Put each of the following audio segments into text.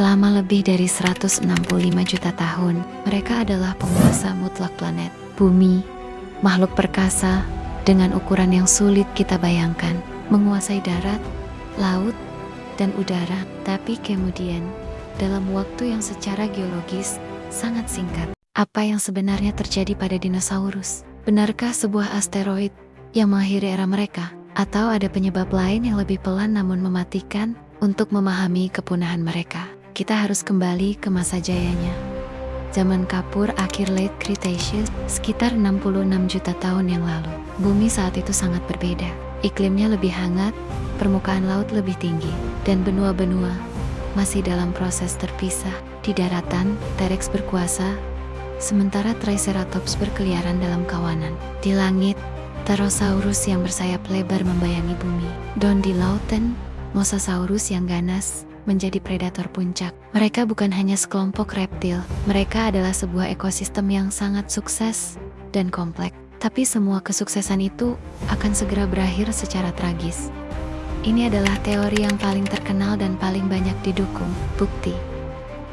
Selama lebih dari 165 juta tahun, mereka adalah penguasa mutlak planet Bumi, makhluk perkasa dengan ukuran yang sulit kita bayangkan, menguasai darat, laut, dan udara. Tapi kemudian, dalam waktu yang secara geologis sangat singkat, apa yang sebenarnya terjadi pada dinosaurus? Benarkah sebuah asteroid yang mengakhiri era mereka? Atau ada penyebab lain yang lebih pelan namun mematikan? Untuk memahami kepunahan mereka, kita harus kembali ke masa jayanya. Zaman kapur akhir late Cretaceous, sekitar 66 juta tahun yang lalu. Bumi saat itu sangat berbeda. Iklimnya lebih hangat, permukaan laut lebih tinggi, dan benua-benua masih dalam proses terpisah. Di daratan, T-Rex berkuasa, sementara Triceratops berkeliaran dalam kawanan. Di langit, Pterosaurus yang bersayap lebar membayangi bumi. Dan di lautan, Mosasaurus yang ganas menjadi predator puncak. Mereka bukan hanya sekelompok reptil, mereka adalah sebuah ekosistem yang sangat sukses dan kompleks. Tapi semua kesuksesan itu akan segera berakhir secara tragis. Ini adalah teori yang paling terkenal dan paling banyak didukung. Bukti.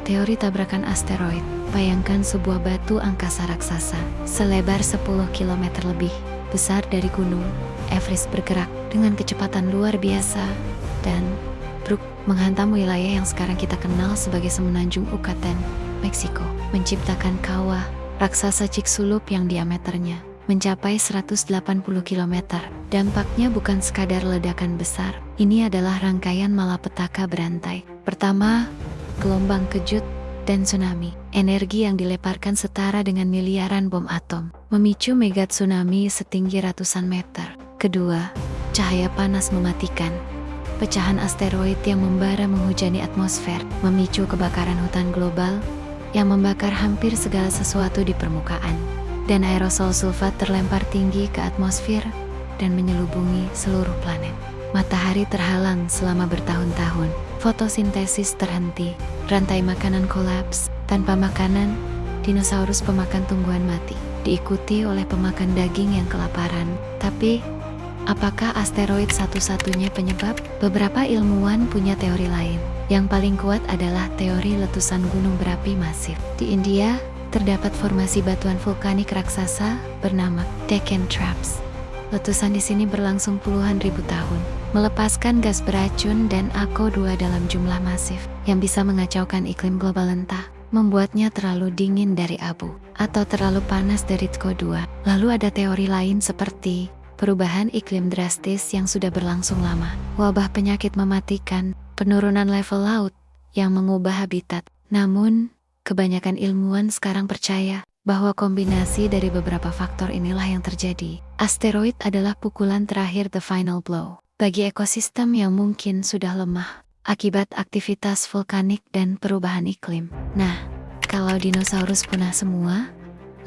Teori tabrakan asteroid. Bayangkan sebuah batu angkasa raksasa, selebar 10 km lebih, besar dari gunung Everest bergerak dengan kecepatan luar biasa dan menghantam wilayah yang sekarang kita kenal sebagai Semenanjung Yucatan, Meksiko, menciptakan kawah raksasa Chicxulub yang diameternya mencapai 180 km. Dampaknya bukan sekadar ledakan besar, ini adalah rangkaian malapetaka berantai. Pertama, gelombang kejut dan tsunami. Energi yang dilemparkan setara dengan miliaran bom atom, memicu mega tsunami setinggi ratusan meter. Kedua, cahaya panas mematikan. Pecahan asteroid yang membara menghujani atmosfer, memicu kebakaran hutan global yang membakar hampir segala sesuatu di permukaan. Dan aerosol sulfat terlempar tinggi ke atmosfer dan menyelubungi seluruh planet. Matahari terhalang selama bertahun-tahun, fotosintesis terhenti, rantai makanan kolaps. Tanpa makanan, dinosaurus pemakan tumbuhan mati, diikuti oleh pemakan daging yang kelaparan. Tapi, apakah asteroid satu-satunya penyebab? Beberapa ilmuwan punya teori lain. Yang paling kuat adalah teori letusan gunung berapi masif. Di India, terdapat formasi batuan vulkanik raksasa bernama Deccan Traps. Letusan di sini berlangsung puluhan ribu tahun, melepaskan gas beracun dan AO2 dalam jumlah masif yang bisa mengacaukan iklim global entah membuatnya terlalu dingin dari abu atau terlalu panas dari CO2. Lalu ada teori lain seperti perubahan iklim drastis yang sudah berlangsung lama, wabah penyakit mematikan, penurunan level laut yang mengubah habitat. Namun, kebanyakan ilmuwan sekarang percaya bahwa kombinasi dari beberapa faktor inilah yang terjadi. Asteroid adalah pukulan terakhir, the final blow, bagi ekosistem yang mungkin sudah lemah akibat aktivitas vulkanik dan perubahan iklim. Nah, kalau dinosaurus punah semua,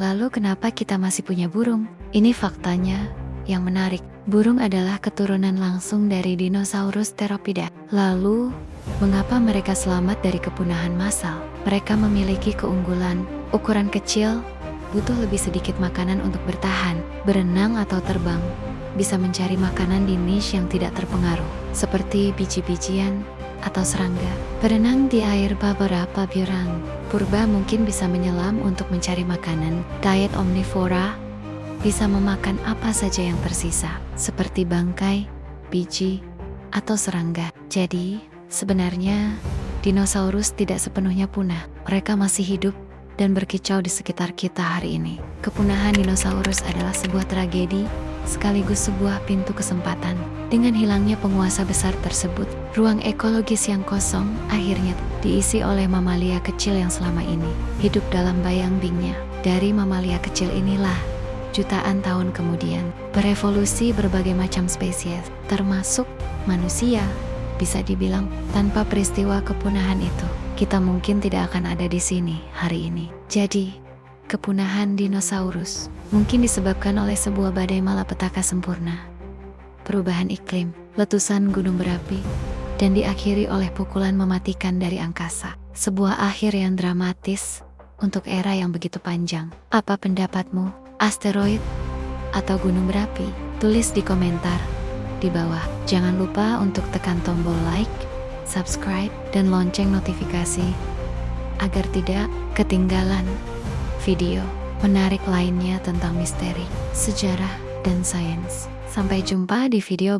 lalu kenapa kita masih punya burung? Ini faktanya yang menarik. Burung adalah keturunan langsung dari dinosaurus Theropoda. Lalu, mengapa mereka selamat dari kepunahan massal? Mereka memiliki keunggulan, ukuran kecil, butuh lebih sedikit makanan untuk bertahan, berenang atau terbang, bisa mencari makanan di niche yang tidak terpengaruh, seperti biji-bijian atau serangga. Berenang di air beberapa bulan purba mungkin bisa menyelam untuk mencari makanan. Diet omnivora bisa memakan apa saja yang tersisa, seperti bangkai, biji, atau serangga. Jadi, sebenarnya dinosaurus tidak sepenuhnya punah. Mereka masih hidup dan berkicau di sekitar kita hari ini. Kepunahan dinosaurus adalah sebuah tragedi, sekaligus sebuah pintu kesempatan. Dengan hilangnya penguasa besar tersebut, ruang ekologis yang kosong akhirnya diisi oleh mamalia kecil yang selama ini hidup dalam bayang-bingnya. Dari mamalia kecil inilah, jutaan tahun kemudian, berevolusi berbagai macam spesies, termasuk manusia. Bisa dibilang, tanpa peristiwa kepunahan itu, kita mungkin tidak akan ada di sini hari ini. Jadi, kepunahan dinosaurus mungkin disebabkan oleh sebuah badai malapetaka sempurna, perubahan iklim, letusan gunung berapi, dan diakhiri oleh pukulan mematikan dari angkasa. Sebuah akhir yang dramatis untuk era yang begitu panjang. Apa pendapatmu? Asteroid atau gunung berapi? Tulis di komentar di bawah. Jangan lupa untuk tekan tombol like, subscribe dan lonceng notifikasi agar tidak ketinggalan video menarik lainnya tentang misteri, sejarah, dan sains. Sampai jumpa di video